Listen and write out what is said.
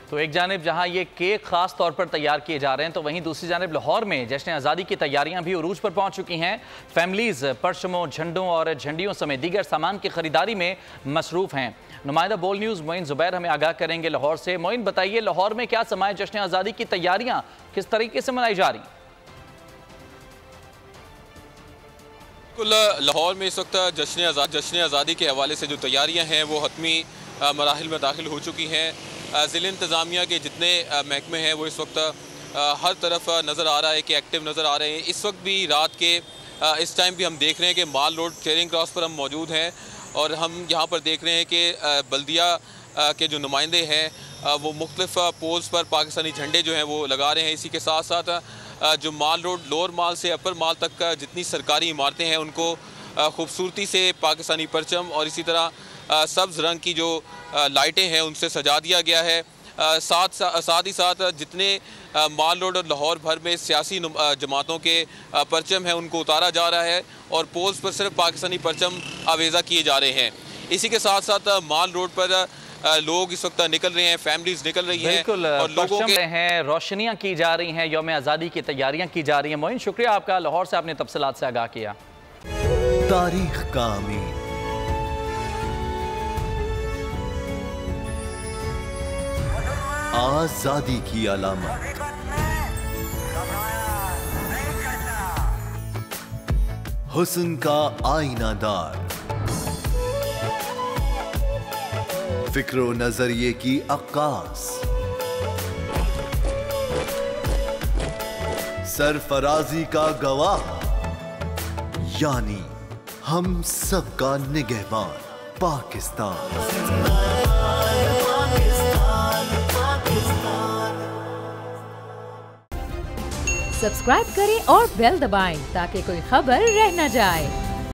तो एक जानिब जहां ये केक खास तौर पर तैयार किए जा रहे हैं, तो वहीं दूसरी जानिब लाहौर में जश्न आज़ादी की तैयारियां भी उरूज पर पहुंच चुकी हैं। फैमिलीज परचमों, झंडों और झंडियों समेत दीगर सामान की खरीदारी में मसरूफ हैं। नुमाइंदा बोल न्यूज़ मोइन जुबैर हमें आगाह करेंगे लाहौर से। मोइन, बताइए लाहौर में क्या समाए जश्न आज़ादी की तैयारियां किस तरीके से मनाई जा रही हैं? लाहौर में इस वक्त जश्न आज़ादी के हवाले से जो तैयारियां हैं वो हतमी मराहिल में दाखिल हो चुकी हैं। ज़िला इंतज़ामिया के जितने महकमे हैं वो इस वक्त हर तरफ नज़र आ रहा है कि एक्टिव नज़र आ रहे हैं। इस वक्त भी रात के इस टाइम भी हम देख रहे हैं कि माल रोड चेयरिंग क्रॉस पर हम मौजूद हैं और हम यहाँ पर देख रहे हैं कि बल्दिया के जो नुमाइंदे हैं वो मुख्तलिफ पोल्स पर पाकिस्तानी झंडे जो हैं वो लगा रहे हैं। इसी के साथ साथ जो माल रोड लोअर माल से अपर माल तक का जितनी सरकारी इमारतें हैं उनको खूबसूरती से पाकिस्तानी परचम और इसी तरह सब्ज़ रंग की जो लाइटें हैं उनसे सजा दिया गया है। साथ ही साथ जितने माल रोड और लाहौर भर में सियासी जमातों के परचम हैं उनको उतारा जा रहा है और पोल्स पर सिर्फ पाकिस्तानी परचम आवेज़ा किए जा रहे हैं। इसी के साथ साथ माल रोड पर लोग इस वक्त निकल रहे हैं, फैमिलीज निकल रही हैं और लोगों के हैं, रोशनियां की जा रही हैं, यौम आज़ादी की तैयारियां की जा रही हैं। मोइन, शुक्रिया आपका, लाहौर से आपने तफसीलात से आगाह किया। तारीख का अमीर, आजादी की अलामत, हुस्न का आईनादार, फिक्र व नजरिए की अक्कास, सरफराजी का गवाह, यानी हम सबका निगहबान पाकिस्तान। सब्सक्राइब करें और बेल दबाएं ताकि कोई खबर रह न जाए।